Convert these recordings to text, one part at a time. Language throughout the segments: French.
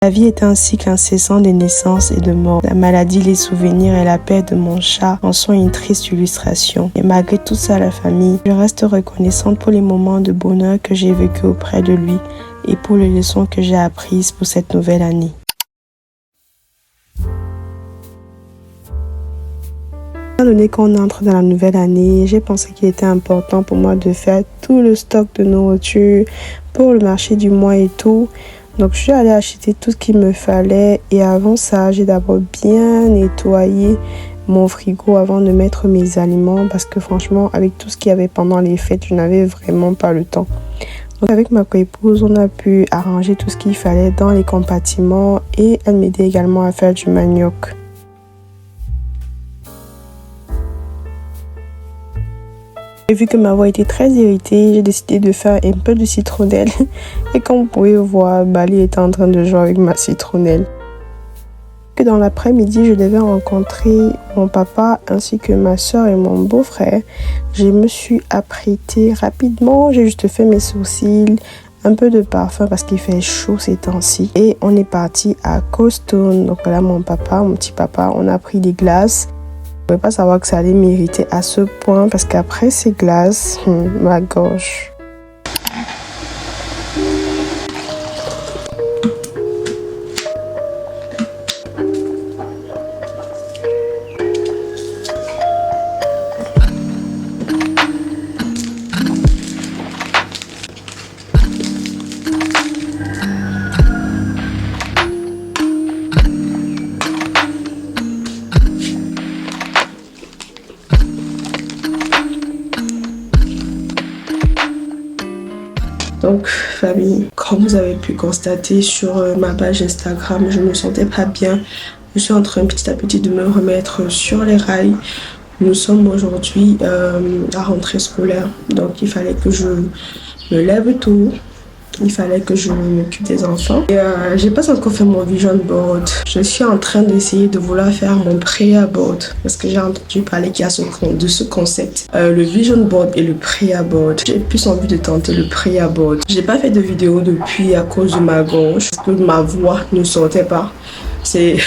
La vie est un cycle incessant de naissances et de morts. La maladie, les souvenirs et la perte de mon chat en sont une triste illustration. Et malgré tout ça, la famille, je reste reconnaissante pour les moments de bonheur que j'ai vécus auprès de lui et pour les leçons que j'ai apprises pour cette nouvelle année. Étant donné qu'on entre dans la nouvelle année, j'ai pensé qu'il était important pour moi de faire tout le stock de nourriture pour le marché du mois et tout. Donc, je suis allée acheter tout ce qu'il me fallait et avant ça, j'ai d'abord bien nettoyé mon frigo avant de mettre mes aliments parce que franchement, avec tout ce qu'il y avait pendant les fêtes, je n'avais vraiment pas le temps. Donc, avec ma co-épouse, on a pu arranger tout ce qu'il fallait dans les compartiments et elle m'aidait également à faire du manioc. Vu que ma voix était très irritée, j'ai décidé de faire un peu de citronnelle. Et comme vous pouvez voir, Bali était en train de jouer avec ma citronnelle. Dans l'après-midi, je devais rencontrer mon papa ainsi que ma soeur et mon beau-frère. Je me suis apprêtée rapidement, j'ai juste fait mes sourcils, un peu de parfum parce qu'il fait chaud ces temps-ci. Et on est parti à Coldstone. Donc voilà mon papa, mon petit papa, on a pris des glaces. Je ne pouvais pas savoir que ça allait m'irriter à ce point parce qu'après ces glaces, ma gorge. Donc, famille, comme vous avez pu constater sur ma page Instagram, je ne me sentais pas bien. Je suis en train petit à petit de me remettre sur les rails. Nous sommes aujourd'hui à rentrée scolaire. Donc, il fallait que je me lève tôt. Il fallait que je m'occupe des enfants. Et j'ai pas encore fait mon vision board. Je suis en train d'essayer de vouloir faire mon prayer board. Parce que j'ai entendu parler qu'il y a de ce concept. Le vision board et le prayer board. J'ai plus envie de tenter le prayer board. J'ai pas fait de vidéo depuis à cause de ma gorge. Parce que ma voix ne sortait pas. C'est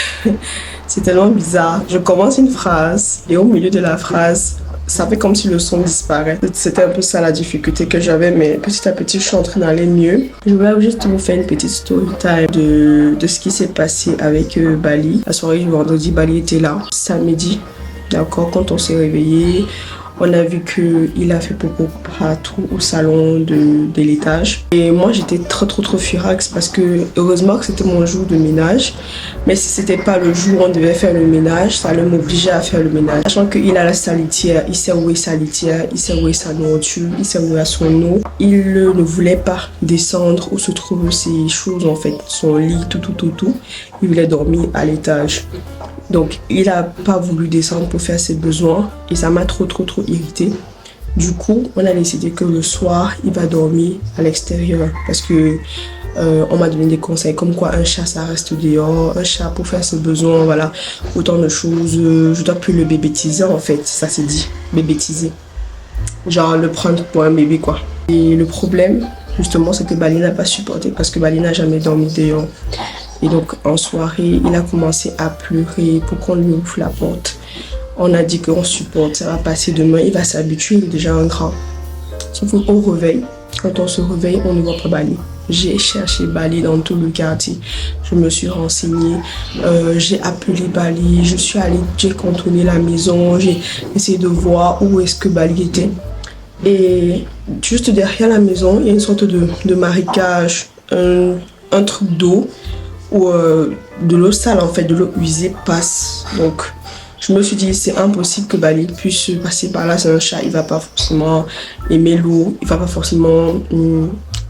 tellement bizarre. Je commence une phrase et au milieu de la phrase, ça fait comme si le son disparaît. C'était un peu ça la difficulté que j'avais, mais petit à petit, je suis en train d'aller mieux. Je voulais juste vous faire une petite story time de ce qui s'est passé avec Bali. La soirée du vendredi, Bali était là. Samedi, d'accord, quand on s'est réveillé, on a vu qu'il a fait popo partout au salon de l'étage. Et moi, j'étais trop furax parce que heureusement que c'était mon jour de ménage. Mais si c'était pas le jour où on devait faire le ménage, ça allait m'obliger à faire le ménage. Sachant qu'il a la salitière, il sait où est sa litière, il sait où est sa nourriture, il sait où est son eau. Il ne voulait pas descendre où se trouvent ses choses en fait, son lit, tout. Il voulait dormir à l'étage. Donc, il n'a pas voulu descendre pour faire ses besoins et ça m'a trop irritée. Du coup, on a décidé que le soir, il va dormir à l'extérieur parce que on m'a donné des conseils comme quoi un chat, ça reste dehors, un chat pour faire ses besoins, voilà, autant de choses. Je dois plus le bébétiser en fait, ça c'est dit, bébétiser. Genre le prendre pour un bébé quoi. Et le problème, justement, c'est que Bali n'a pas supporté parce que Bali n'a jamais dormi dehors. Et donc, en soirée, il a commencé à pleurer pour qu'on lui ouvre la porte. On a dit qu'on supporte, ça va passer demain, il va s'habituer, il est déjà un grand. Sauf qu'au réveil, quand on se réveille, on ne voit pas Bali. J'ai cherché Bali dans tout le quartier. Je me suis renseignée, j'ai appelé Bali, je suis allée, j'ai contourné la maison, j'ai essayé de voir où est-ce que Bali était. Et juste derrière la maison, il y a une sorte de marécage, un truc d'eau. Où de l'eau sale en fait, de l'eau usée passe. Donc je me suis dit c'est impossible que Bali puisse passer par là, c'est un chat, il va pas forcément aimer l'eau, il va pas forcément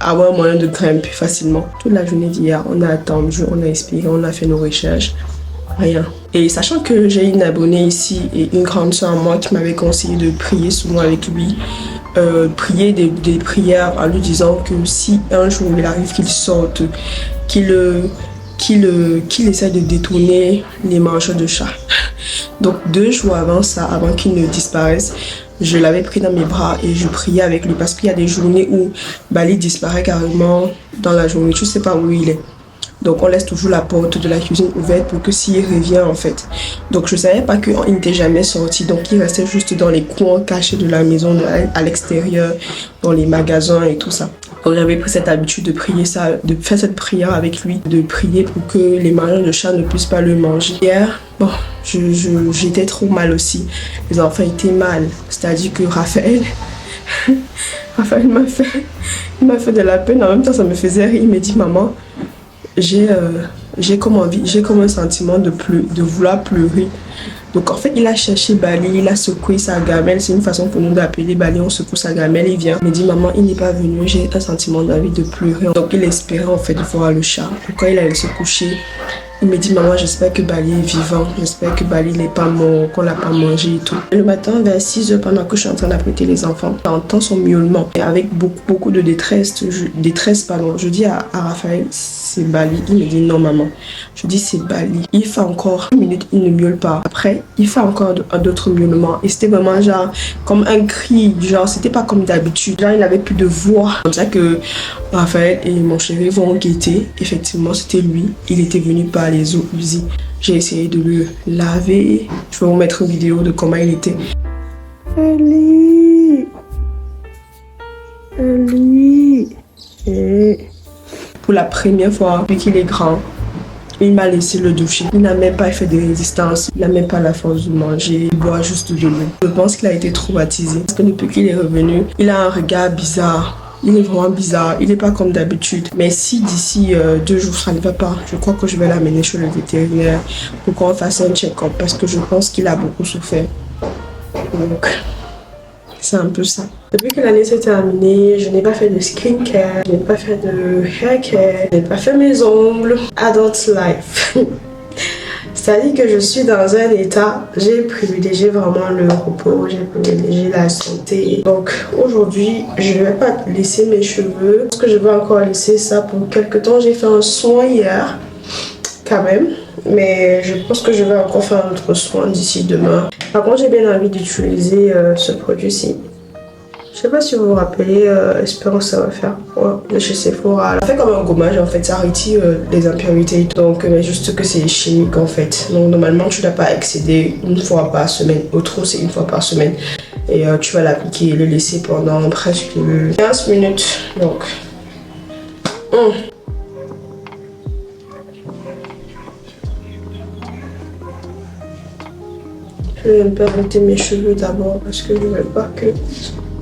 avoir moyen de grimper facilement. Toute la journée d'hier, on a attendu, on a espéré, on a fait nos recherches, rien. Et sachant que j'ai une abonnée ici et une grande soeur à moi qui m'avait conseillé de prier souvent avec lui, prier des prières en lui disant que si un jour il arrive qu'il sorte, qu'il essaie de détourner les mangeurs de chats. Donc 2 jours avant ça, avant qu'il ne disparaisse, je l'avais pris dans mes bras et je priais avec lui parce qu'il y a des journées où Bali disparaît carrément dans la journée. Tu sais pas où il est. Donc on laisse toujours la porte de la cuisine ouverte pour que s'il revient en fait. Donc je savais pas qu'il n'était jamais sorti. Donc il restait juste dans les coins cachés de la maison, à l'extérieur, dans les magasins et tout ça. Donc j'avais pris cette habitude de prier ça, de faire cette prière avec lui, de prier pour que les marions de chat ne puissent pas le manger. Hier, bon, j'étais trop mal aussi. Les enfants étaient mal. C'est-à-dire que Raphaël m'a fait de la peine. En même temps, ça me faisait rire. Il me dit, maman, j'ai comme un sentiment de vouloir pleurer. Donc en fait, il a cherché Bali, il a secoué sa gamelle. C'est une façon pour nous d'appeler Bali, on secoue sa gamelle, il vient. Il me dit, maman, il n'est pas venu, j'ai un sentiment d'envie de pleurer. Donc il espérait en fait voir le chat. Donc quand il allait se coucher, il me dit, maman, j'espère que Bali est vivant, j'espère que Bali n'est pas mort, qu'on l'a pas mangé et tout. Le matin, vers 6 h, pendant que je suis en train d'apprêter les enfants, j'entends son miaulement. Et avec beaucoup de détresse, je dis à Raphaël, c'est Bali. Il me dit, non, maman. Je dis, c'est Bali. Il fait encore 1 minute, il ne miaule pas. Après, il fait encore d'autres miaulements. Et c'était vraiment genre, comme un cri, genre, c'était pas comme d'habitude. Genre, il n'avait plus de voix. Comme ça que Raphaël et mon chéri vont guetter. Effectivement, c'était lui. Il était venu par les eaux usées. J'ai essayé de le laver. Je vais vous mettre une vidéo de comment il était. Ali. Pour la première fois depuis qu'il est grand, il m'a laissé le doucher. Il n'a même pas fait de résistance. Il n'a même pas la force de manger. Il boit juste de l'eau. Je pense qu'il a été traumatisé. Parce que depuis qu'il est revenu, il a un regard bizarre. Il est vraiment bizarre. Il n'est pas comme d'habitude. Mais si d'ici 2 jours, ça ne va pas, je crois que je vais l'amener chez le vétérinaire pour qu'on fasse un check-up. Parce que je pense qu'il a beaucoup souffert. Donc, c'est un peu ça. Depuis que l'année s'est terminée, je n'ai pas fait de skincare, je n'ai pas fait de haircare, je n'ai pas fait mes ongles. Adult life. C'est-à-dire que je suis dans un état, j'ai privilégié vraiment le repos, j'ai privilégié la santé. Donc aujourd'hui, je ne vais pas laisser mes cheveux. Parce que je vais encore laisser ça pour quelques temps. J'ai fait un soin hier, quand même. Mais je pense que je vais encore faire un autre soin d'ici demain. Par contre, j'ai bien envie d'utiliser ce produit-ci. Je sais pas si vous vous rappelez, Espérance ça va faire de chez Sephora. Ça fait comme un gommage en fait, ça retire les impuretés. Donc, mais juste que c'est chimique en fait. Donc normalement, tu ne dois pas excéder 1 fois par semaine. Au trop, c'est 1 fois par semaine. Et tu vas l'appliquer et le laisser pendant presque 15 minutes. Donc, je vais un peu arrêter mes cheveux d'abord parce que je ne veux pas que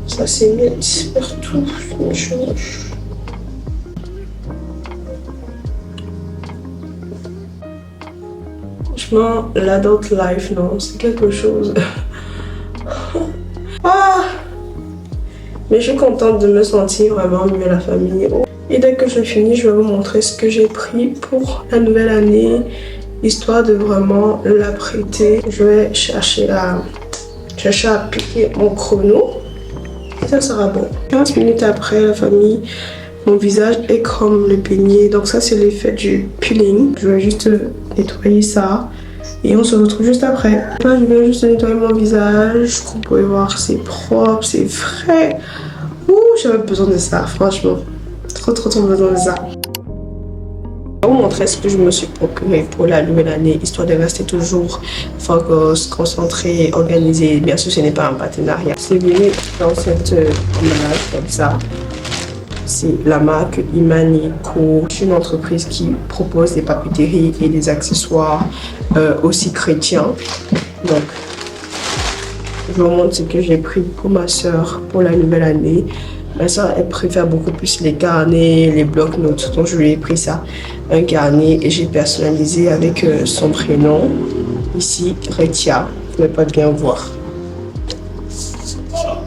ça s'émette partout sur mes cheveux. Franchement, l'adult life, non, c'est quelque chose. Ah! Mais je suis contente de me sentir vraiment mieux la famille. Et dès que je finis, je vais vous montrer ce que j'ai pris pour la nouvelle année. Histoire de vraiment l'apprêter. Je vais chercher à piquer mon chrono. Ça sera bon. 15 minutes après, la famille, mon visage est comme le beignet. Donc ça, c'est l'effet du peeling. Je vais juste nettoyer ça. Et on se retrouve juste après. Là, je viens juste nettoyer mon visage. Comme vous pouvez voir, c'est propre, c'est frais. Ouh, j'avais besoin de ça, franchement. Trop besoin de ça. Je vais vous montrer ce que je me suis procuré pour la nouvelle année, histoire de rester toujours focus, concentré, organisé. Bien sûr, ce n'est pas un partenariat. C'est venu dans cette emballage comme ça. C'est la marque Imanico. C'est une entreprise qui propose des papeteries et des accessoires aussi chrétiens. Donc, je vous montre ce que j'ai pris pour ma soeur pour la nouvelle année. Ma soeur, elle préfère beaucoup plus les carnets, les blocs-notes. Donc, je lui ai pris ça, un carnet, et j'ai personnalisé avec son prénom. Ici, Retia. Vous pouvez pas bien voir.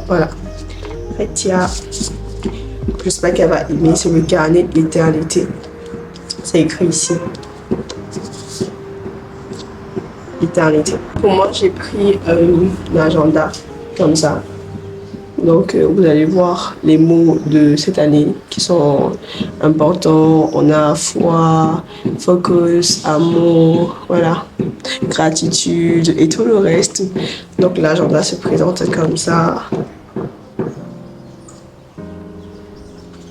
Voilà. Retia. J'espère qu'elle va aimer. C'est le carnet de l'éternité. C'est écrit ici. L'éternité. Pour moi, j'ai pris un agenda comme ça. Donc, vous allez voir les mots de cette année qui sont importants. On a foi, focus, amour, voilà, gratitude et tout le reste. Donc, l'agenda se présente comme ça.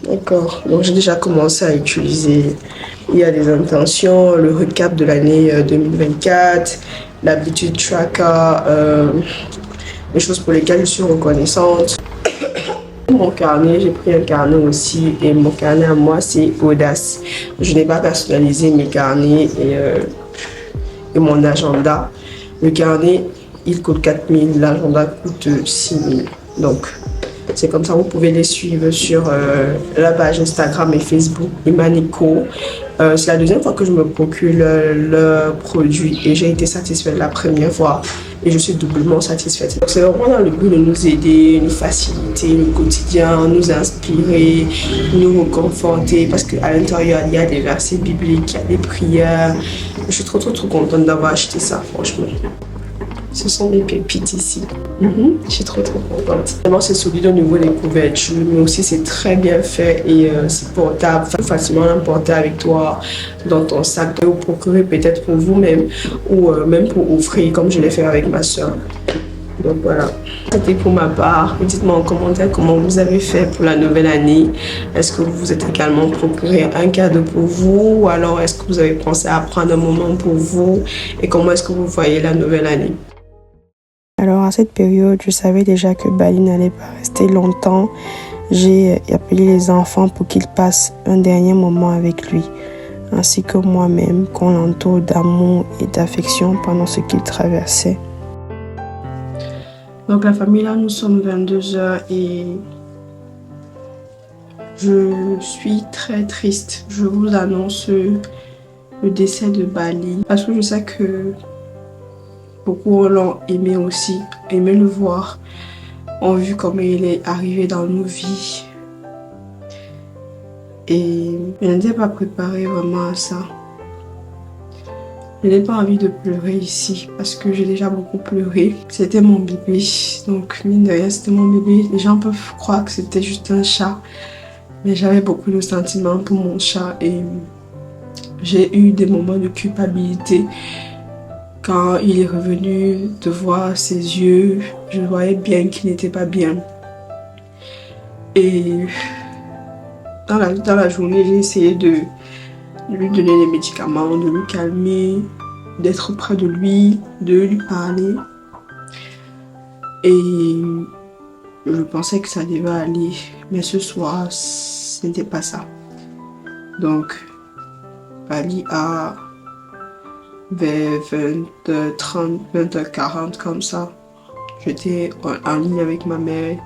D'accord. Donc, j'ai déjà commencé à utiliser Il y a des intentions, le recap de l'année 2024, l'habitude tracker, les choses pour lesquelles je suis reconnaissante. Mon carnet, j'ai pris un carnet aussi et mon carnet à moi c'est Audace. Je n'ai pas personnalisé mes carnets et mon agenda. Le carnet il coûte 4 000, l'agenda coûte 6 000. Donc c'est comme ça, vous pouvez les suivre sur la page Instagram et Facebook Imanico. C'est la deuxième fois que je me procure le produit et j'ai été satisfaite la première fois et je suis doublement satisfaite. C'est vraiment dans le but de nous aider, nous faciliter le quotidien, nous inspirer, nous reconforter parce qu'à l'intérieur il y a des versets bibliques, il y a des prières. Je suis trop contente d'avoir acheté ça, franchement. Ce sont des pépites ici. Je suis trop contente. Vraiment, c'est solide au niveau des couvertures, mais aussi c'est très bien fait et c'est portable, facilement l'emporter avec toi dans ton sac. Vous procurer peut-être pour vous-même ou même pour offrir, comme je l'ai fait avec ma soeur. Donc voilà, c'était pour ma part. Dites-moi en commentaire comment vous avez fait pour la nouvelle année. Est-ce que vous vous êtes également procuré un cadeau pour vous ou alors est-ce que vous avez pensé à prendre un moment pour vous et comment est-ce que vous voyez la nouvelle année? Alors à cette période, je savais déjà que Bali n'allait pas rester longtemps. J'ai appelé les enfants pour qu'ils passent un dernier moment avec lui, ainsi que moi-même, qu'on l'entoure d'amour et d'affection pendant ce qu'il traversait. Donc la famille, là, nous sommes 22h et je suis très triste. Je vous annonce le décès de Bali parce que je sais que beaucoup l'ont aimé aussi, aimé le voir, ont vu comment il est arrivé dans nos vies. Et je n'étais pas préparée vraiment à ça. Je n'ai pas envie de pleurer ici parce que j'ai déjà beaucoup pleuré. C'était mon bébé, donc mine de rien c'était mon bébé. Les gens peuvent croire que c'était juste un chat, mais j'avais beaucoup de sentiments pour mon chat et j'ai eu des moments de culpabilité. Quand il est revenu, de voir ses yeux, je voyais bien qu'il n'était pas bien. Et dans la journée, j'ai essayé de lui donner des médicaments, de le calmer, d'être près de lui, de lui parler. Et je pensais que ça devait aller, mais ce soir, ce n'était pas ça. Donc, Bali a vers 20h30, 20h40 comme ça. J'étais en ligne avec ma mère.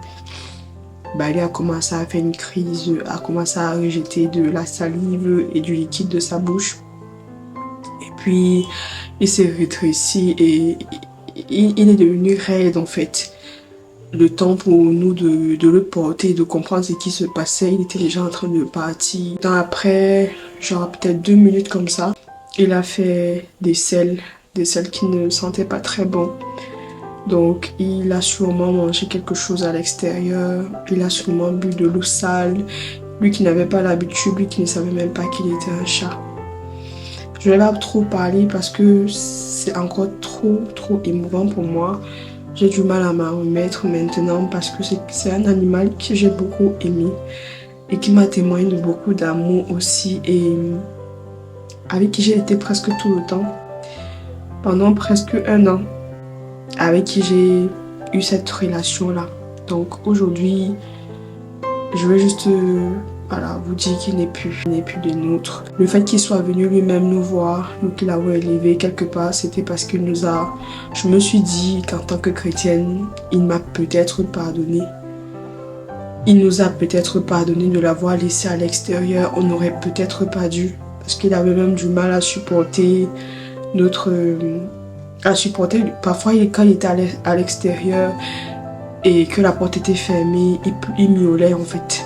Bali a commencé à faire une crise, a commencé à rejeter de la salive et du liquide de sa bouche. Et puis, il s'est rétréci et il est devenu raide en fait. Le temps pour nous de le porter, de comprendre ce qui se passait, il était déjà en train de partir. Après, genre peut-être 2 minutes comme ça, il a fait des selles qui ne sentaient pas très bon. Donc, il a sûrement mangé quelque chose à l'extérieur. Il a sûrement bu de l'eau sale. Lui qui n'avait pas l'habitude, lui qui ne savait même pas qu'il était un chat. Je ne vais pas trop parler parce que c'est encore trop émouvant pour moi. J'ai du mal à m'en remettre maintenant parce que c'est un animal que j'ai beaucoup aimé et qui m'a témoigné de beaucoup d'amour aussi et avec qui j'ai été presque tout le temps, pendant presque 1 an, avec qui j'ai eu cette relation-là. Donc aujourd'hui, je vais juste vous dire qu'il n'est plus des nôtres. Le fait qu'il soit venu lui-même nous voir, nous qui l'avons élevé quelque part, c'était parce qu'il nous a... Je me suis dit qu'en tant que chrétienne, il m'a peut-être pardonné. Il nous a peut-être pardonné de l'avoir laissé à l'extérieur. On n'aurait peut-être pas dû. Parce qu'il avait même du mal à supporter parfois quand il était à l'extérieur et que la porte était fermée, il miaulait en fait,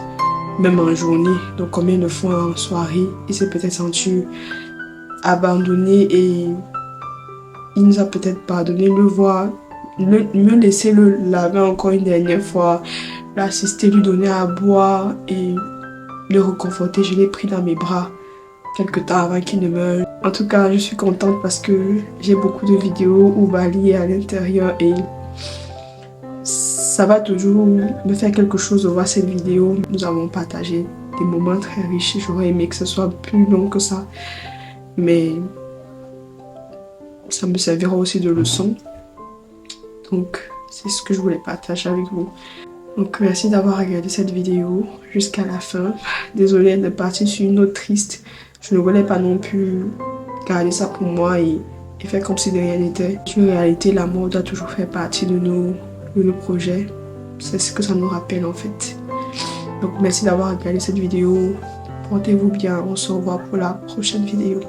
même en journée. Donc combien de fois en soirée, il s'est peut-être senti abandonné et il nous a peut-être pardonné. Le voir, me laisser le laver encore une dernière fois, l'assister, lui donner à boire et le reconforter. Je l'ai pris dans mes bras quelque temps avant qu'il ne meure. En tout cas, je suis contente parce que j'ai beaucoup de vidéos où Bali est à l'intérieur et ça va toujours me faire quelque chose de voir cette vidéo. Nous avons partagé des moments très riches. J'aurais aimé que ce soit plus long que ça. Mais ça me servira aussi de leçon. Donc, c'est ce que je voulais partager avec vous. Donc, merci d'avoir regardé cette vidéo jusqu'à la fin. Désolée de partir sur une note triste. Je ne voulais pas non plus garder ça pour moi et faire comme si de rien n'était. En réalité, la mort doit toujours faire partie de nos projets. C'est ce que ça nous rappelle en fait. Donc, merci d'avoir regardé cette vidéo. Portez-vous bien. On se revoit pour la prochaine vidéo.